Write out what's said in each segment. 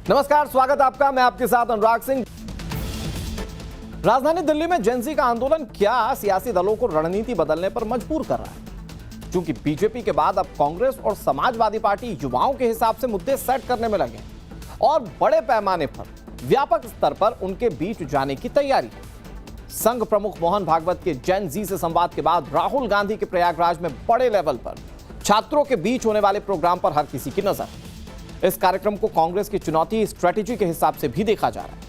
नमस्कार, स्वागत आपका। मैं आपके साथ अनुराग सिंह। राजधानी दिल्ली में जेन-ज़ी का आंदोलन क्या सियासी दलों को रणनीति बदलने पर मजबूर कर रहा है, क्योंकि बीजेपी के बाद अब कांग्रेस और समाजवादी पार्टी युवाओं के हिसाब से मुद्दे सेट करने में लगे और बड़े पैमाने पर व्यापक स्तर पर उनके बीच जाने की तैयारी है। संघ प्रमुख मोहन भागवत के जेन-ज़ी से संवाद के बाद राहुल गांधी के प्रयागराज में बड़े लेवल पर छात्रों के बीच होने वाले प्रोग्राम पर हर किसी की नजर। इस कार्यक्रम को कांग्रेस की चुनौती स्ट्रेटेजी के हिसाब से भी देखा जा रहा है।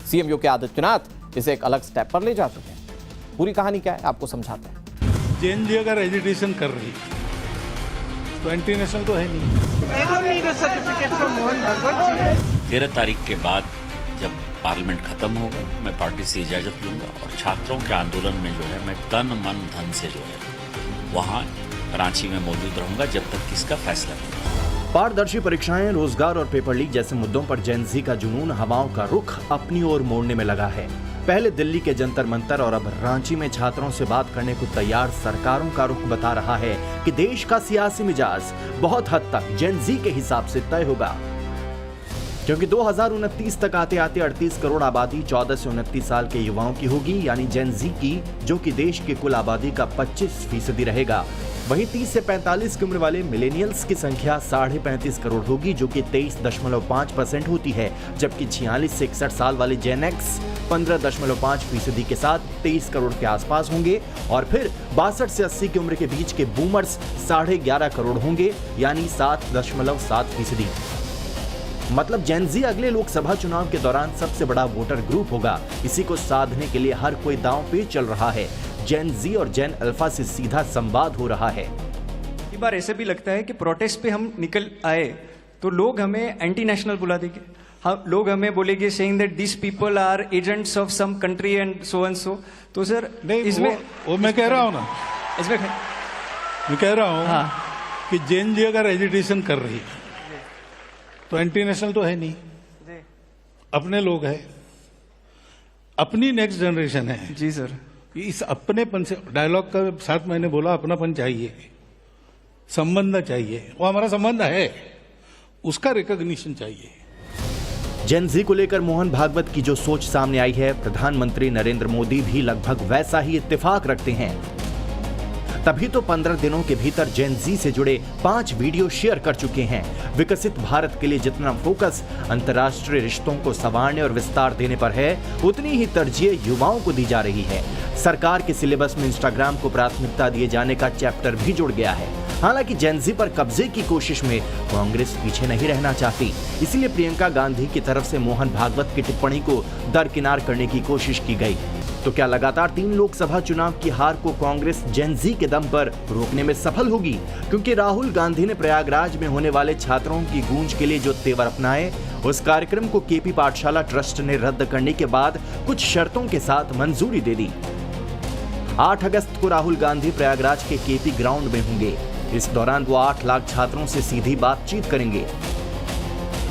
सीएम योगी आदित्यनाथ इसे एक अलग स्टेप पर ले जा चुके हैं। पूरी कहानी क्या है, आपको समझाते हैं। जेन-ज़ी अगर एजिटेशन कर रही तो एंटी नेशनल तो है नहीं। 13 तारीख के बाद जब पार्लियामेंट खत्म होगा, मैं पार्टी से इजाजत लूंगा और छात्रों के आंदोलन में जो है मैं तन मन धन से जो है वहाँ रांची में मौजूद रहूंगा जब तक कि इसका फैसला नहीं। पारदर्शी परीक्षाएं, रोजगार और पेपर लीक जैसे मुद्दों पर जेन-ज़ी का जुनून हवाओं का रुख अपनी ओर मोड़ने में लगा है। पहले दिल्ली के जंतर मंतर और अब रांची में छात्रों से बात करने को तैयार सरकारों का रुख बता रहा है कि देश का सियासी मिजाज बहुत हद तक जेन-ज़ी के हिसाब से तय होगा, क्योंकि 2029 तक आते आते 38 करोड़ आबादी 14 से 29 साल के युवाओं की होगी, यानी जेन-ज़ी की, जो कि देश की कुल आबादी का 25% रहेगा। वहीं 30 से 45 की उम्र वाले मिलेनियल्स की संख्या 35.5 करोड़ होगी, जो कि 23.5% होती है, जबकि 46 से 61 साल वाले जेन एक्स 15.5% के साथ 23 करोड़ के आसपास होंगे, और फिर 62 से 80 की उम्र के बीच के बूमर्स 11.5 करोड़ होंगे, यानी 7.7%। मतलब जेन-ज़ी अगले लोकसभा चुनाव के दौरान सबसे बड़ा वोटर ग्रुप होगा। इसी को साधने के लिए हर कोई दांव पे चल रहा है। जेन-ज़ी और जेन अल्फा से सीधा संवाद हो रहा है। कई बार ऐसे भी लगता है कि प्रोटेस्ट पे हम निकल आए तो लोग हमें एंटी नेशनल बुला देंगे। हाँ, लोग हमें बोलेंगे saying that this people are agents of some country and so. तो सर नहीं, इसमें वो मैं कह रहा हूँ ना, इसमें मैं कह रहा हूँ हाँ। कि जेन-ज़ी अगर एजिटेशन कर रही तो एंटी नेशनल तो है नहीं। अपने लोग हैं, अपनी नेक्स्ट जनरेशन है। जी सर, इस अपनेपन से डायलॉग का साथ मैंने बोला, अपनापन चाहिए, संबंध चाहिए। वो हमारा संबंध है, उसका रिकॉग्निशन चाहिए। जेन-ज़ी को लेकर मोहन भागवत की जो सोच सामने आई है, प्रधानमंत्री नरेंद्र मोदी भी लगभग वैसा ही इत्तेफाक रखते हैं। तभी तो 15 दिनों के भीतर जेन-ज़ी से जुड़े 5 वीडियो शेयर कर चुके हैं। विकसित भारत के लिए जितना फोकस अंतर्राष्ट्रीय रिश्तों को संवारने और विस्तार देने पर है, उतनी ही तरजीह युवाओं को दी जा रही है। सरकार के सिलेबस में इंस्टाग्राम को प्राथमिकता दिए जाने का चैप्टर भी जुड़ गया है। हालांकि जेन-ज़ी पर कब्जे की कोशिश में कांग्रेस पीछे नहीं रहना चाहती, इसलिए प्रियंका गांधी की तरफ से मोहन भागवत की टिप्पणी को दरकिनार करने की कोशिश की गई। तो क्या लगातार 3 लोकसभा चुनाव की हार को कांग्रेस जेन-ज़ी के दम पर रोकने में सफल होगी? क्योंकि राहुल गांधी ने प्रयागराज में होने वाले छात्रों की गूंज के लिए जो तेवर अपनाए, उस कार्यक्रम को केपी पाठशाला ट्रस्ट ने रद्द करने के बाद कुछ शर्तों के साथ मंजूरी दे दी। 8 अगस्त को राहुल गांधी प्रयागराज के केपी ग्राउंड में होंगे। इस दौरान वो 8 लाख छात्रों से सीधी बातचीत करेंगे।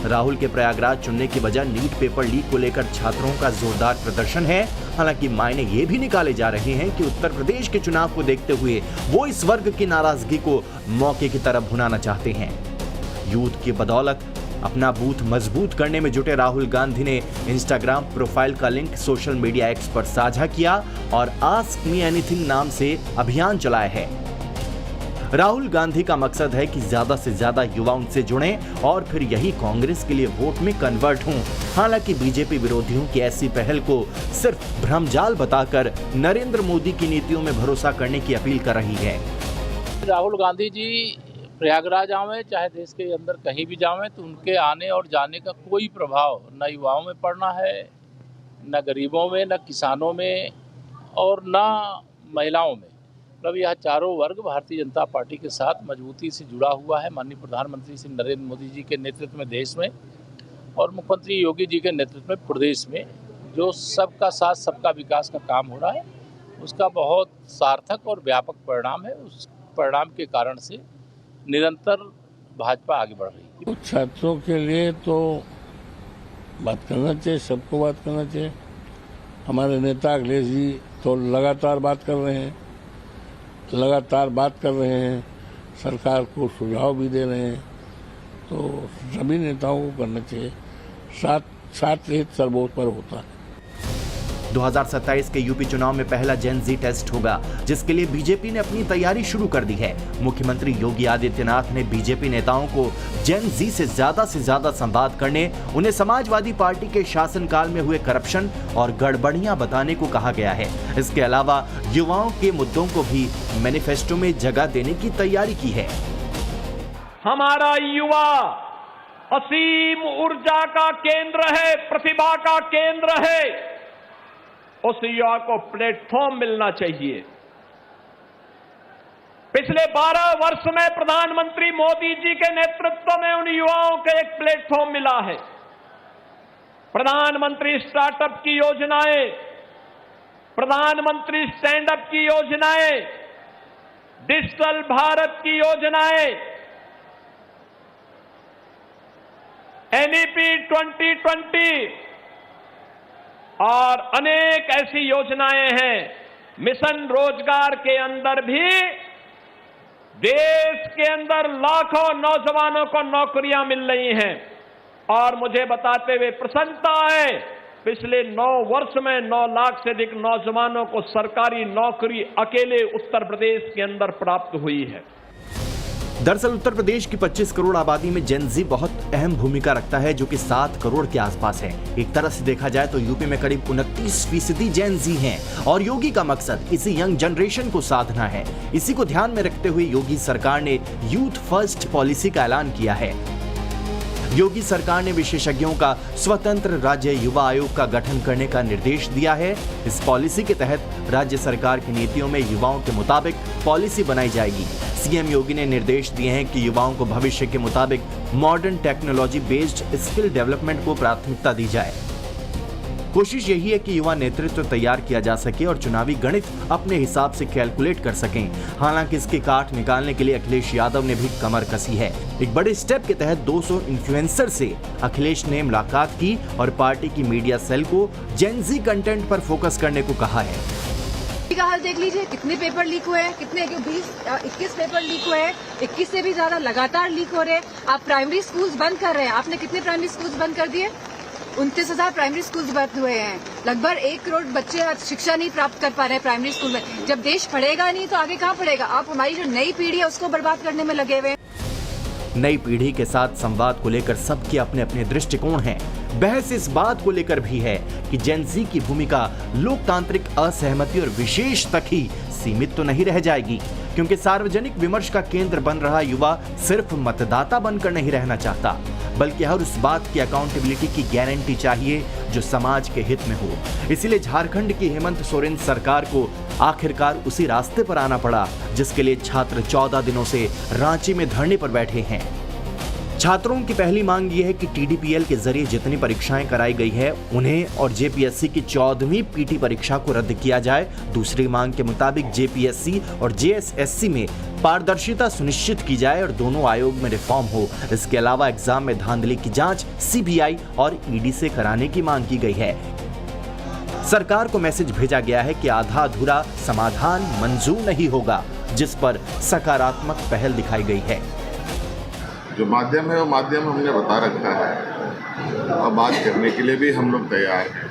राहुल के प्रयागराज चुनने की वजह नीट पेपर लीक को लेकर छात्रों का जोरदार प्रदर्शन है। हालांकि मायने ये भी निकाले जा रहे हैं कि उत्तर प्रदेश के चुनाव को देखते हुए वो इस वर्ग की नाराजगी को मौके की तरफ भुनाना चाहते हैं। यूथ की बदौलत अपना बूथ मजबूत करने में जुटे राहुल गांधी ने इंस्टाग्राम प्रोफाइल का लिंक सोशल मीडिया एक्स पर साझा किया और आस्क मी एनीथिंग नाम से अभियान चलाया है। राहुल गांधी का मकसद है कि ज्यादा से ज्यादा युवा उनसे जुड़ें और फिर यही कांग्रेस के लिए वोट में कन्वर्ट हों। हालांकि बीजेपी विरोधियों की ऐसी पहल को सिर्फ भ्रमजाल बताकर नरेंद्र मोदी की नीतियों में भरोसा करने की अपील कर रही है। राहुल गांधी जी प्रयागराज आवे, चाहे देश के अंदर कहीं भी जावें, तो उनके आने और जाने का कोई प्रभाव न युवाओं में पड़ना है, न गरीबों में, न किसानों में और न महिलाओं में। मतलब यह चारों वर्ग भारतीय जनता पार्टी के साथ मजबूती से जुड़ा हुआ है। माननीय प्रधानमंत्री श्री नरेंद्र मोदी जी के नेतृत्व में देश में और मुख्यमंत्री योगी जी के नेतृत्व में प्रदेश में जो सबका साथ सबका विकास का काम हो रहा है, उसका बहुत सार्थक और व्यापक परिणाम है। उस परिणाम के कारण से निरंतर भाजपा आगे बढ़ रही है। छात्रों के लिए तो बात करना चाहिए, सबको बात करना चाहिए। हमारे नेता अखिलेश जी तो लगातार बात कर रहे हैं, सरकार को सुझाव भी दे रहे हैं। तो सभी नेताओं को करना चाहिए, सात से सर्वोच्च पर होता है। 2027 के यूपी चुनाव में पहला जेन जी टेस्ट होगा, जिसके लिए बीजेपी ने अपनी तैयारी शुरू कर दी है। मुख्यमंत्री योगी आदित्यनाथ ने बीजेपी नेताओं को जेन जी से ज्यादा संवाद करने, उन्हें समाजवादी पार्टी के शासनकाल में हुए करप्शन और गड़बड़ियां बताने को कहा गया है। इसके अलावा युवाओं के मुद्दों को भी मैनिफेस्टो में जगह देने की तैयारी की है। हमारा युवा असीम ऊर्जा का केंद्र है, प्रतिभा का केंद्र है। उस युवा को प्लेटफॉर्म मिलना चाहिए। पिछले 12 वर्ष में प्रधानमंत्री मोदी जी के नेतृत्व में उन युवाओं को एक प्लेटफॉर्म मिला है। प्रधानमंत्री स्टार्टअप की योजनाएं, प्रधानमंत्री स्टैंड अप की योजनाएं, डिजिटल भारत की योजनाएं, NEP 2020 और अनेक ऐसी योजनाएं हैं। मिशन रोजगार के अंदर भी देश के अंदर लाखों नौजवानों को नौकरियां मिल रही हैं और मुझे बताते हुए प्रसन्नता है, पिछले 9 वर्ष में 9 लाख से अधिक नौजवानों को सरकारी नौकरी अकेले उत्तर प्रदेश के अंदर प्राप्त हुई है। दरअसल उत्तर प्रदेश की 25 करोड़ आबादी में जेन जी बहुत अहम भूमिका रखता है, जो कि 7 करोड़ के आसपास है। एक तरह से देखा जाए तो यूपी में करीब 29% जेन जी हैं और योगी का मकसद इसी यंग जनरेशन को साधना है। इसी को ध्यान में रखते हुए योगी सरकार ने यूथ फर्स्ट पॉलिसी का ऐलान किया है। योगी सरकार ने विशेषज्ञों का स्वतंत्र राज्य युवा आयोग का गठन करने का निर्देश दिया है। इस पॉलिसी के तहत राज्य सरकार की नीतियों में युवाओं के मुताबिक पॉलिसी बनाई जाएगी। सीएम योगी ने निर्देश दिए हैं कि युवाओं को भविष्य के मुताबिक modern technology based skill development को प्राथमिकता दी जाए। कोशिश यही है कि युवा नेतृत्व तैयार किया जा सके और चुनावी गणित अपने हिसाब से कैलकुलेट कर सकें। हालांकि इसकी काट निकालने के लिए अखिलेश यादव ने भी कमर कसी है। एक बड़े स्टेप के तहत 200 इन्फ्लुएंसर से अखिलेश ने मुलाकात की और पार्टी की मीडिया सेल को जेन जी कंटेंट पर फोकस करने को कहा है। का हाल देख लीजिए, कितने पेपर लीक हुए हैं, कितने 21 पेपर लीक हुए हैं, 21 से भी ज्यादा लगातार लीक हो रहे हैं। आप प्राइमरी स्कूल्स बंद कर रहे हैं। आपने कितने प्राइमरी स्कूल्स बंद कर दिए? 29,000 प्राइमरी स्कूल्स बंद हुए हैं। लगभग 1 करोड़ बच्चे आज शिक्षा नहीं प्राप्त कर पा रहे हैं प्राइमरी स्कूल में। जब देश पढ़ेगा नहीं तो आगे कहाँ पढ़ेगा? आप हमारी जो नई पीढ़ी है उसको बर्बाद करने में लगे हुए हैं। नई पीढ़ी के साथ संवाद को लेकर सबके अपने अपने दृष्टिकोण हैं। बहस इस बात को लेकर भी है कि जेन जी की भूमिका लोकतांत्रिक असहमति और विशेष तक ही सीमित तो नहीं रह जाएगी, क्योंकि सार्वजनिक विमर्श का केंद्र बन रहा युवा सिर्फ मतदाता बनकर नहीं रहना चाहता, बल्कि हर उस बात की अकाउंटेबिलिटी की गारंटी चाहिए जो समाज के हित में हो। इसीलिए झारखंड की हेमंत सोरेन सरकार को आखिरकार उसी रास्ते पर आना पड़ा जिसके लिए छात्र 14 दिनों से रांची में धरने पर बैठे हैं। छात्रों की पहली मांग यह है कि टीडीपीएल के जरिए जितनी परीक्षाएं कराई गई है उन्हें और जेपीएससी की 14वीं पीटी परीक्षा को रद्द किया जाए। दूसरी मांग के मुताबिक जेपीएससी और जेएसएससी में पारदर्शिता सुनिश्चित की जाए और दोनों आयोग में रिफॉर्म हो। इसके अलावा एग्जाम में धांधली की जांच सीबीआई और ईडी से कराने की मांग की गई है। सरकार को मैसेज भेजा गया है कि आधा अधूरा समाधान मंजूर नहीं होगा, जिस पर सकारात्मक पहल दिखाई गई है। जो माध्यम है वो माध्यम हमने बता रखा है और बात करने के लिए भी हम लोग तैयार हैं।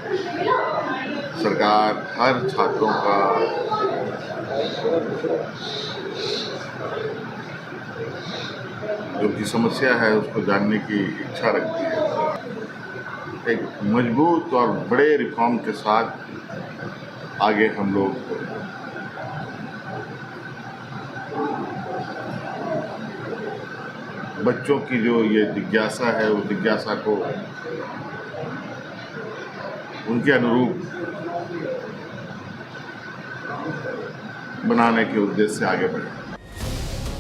सरकार हर छात्रों का जो की समस्या है उसको जानने की इच्छा रखती है। एक मजबूत और बड़े रिफॉर्म के साथ आगे हम लोग बच्चों की जो ये जिज्ञासा है वो जिज्ञासा को उनके अनुरूप बनाने के उद्देश्य से आगे बढ़े।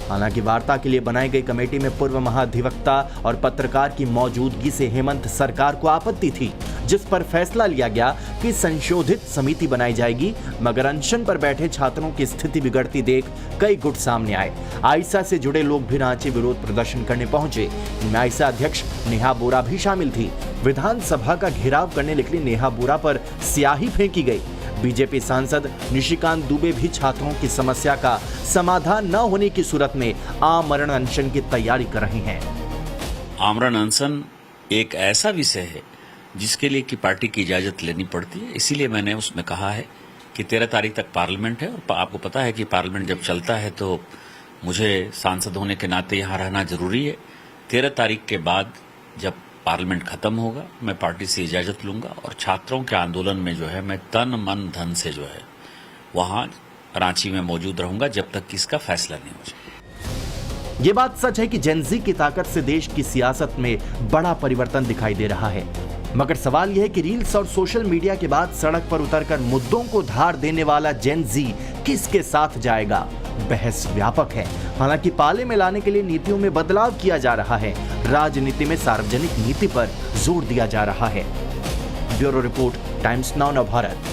हालांकि वार्ता के लिए बनाई गई कमेटी में पूर्व महाधिवक्ता और पत्रकार की मौजूदगी से हेमंत सरकार को आपत्ति थी, जिस पर फैसला लिया गया कि संशोधित समिति बनाई जाएगी। मगर अनशन पर बैठे छात्रों की स्थिति बिगड़ती देख कई गुट सामने आए। आइसा से जुड़े लोग भी रांची विरोध प्रदर्शन करने पहुंचे। इनमें आइसा अध्यक्ष नेहा बोरा भी शामिल थी। विधानसभा का घेराव करने निकली नेहा बोरा पर स्याही फेंकी गई। बीजेपी सांसद निशिकांत दुबे भी छात्रों की समस्या का समाधान न होने की सूरत में आमरण अनशन की तैयारी कर रहे हैं। आमरण अनशन एक ऐसा विषय है जिसके लिए कि पार्टी की इजाजत लेनी पड़ती है। इसीलिए मैंने उसमें कहा है कि 13 तारीख तक पार्लियामेंट है और आपको पता है कि पार्लियामेंट जब चलता है तो मुझे सांसद होने के नाते यहाँ रहना जरूरी है। 13 तारीख के बाद जब पार्लियामेंट खत्म होगा मैं पार्टी से इजाजत लूंगा और छात्रों के आंदोलन में जो है मैं तन मन धन से जो है वहां रांची में मौजूद रहूंगा जब तक कि इसका फैसला नहीं हो जाए। ये बात सच है कि जेनजी की ताकत से देश की सियासत में बड़ा परिवर्तन दिखाई दे रहा है, मगर सवाल यह है कि रील्स और सोशल मीडिया के बाद सड़क पर उतरकर मुद्दों को धार देने वाला जेनजी किसके साथ जाएगा? बहस व्यापक है। हालांकि पाले में लाने के लिए नीतियों में बदलाव किया जा रहा है, राजनीति में सार्वजनिक नीति पर जोर दिया जा रहा है। Bureau report, times now Bharat.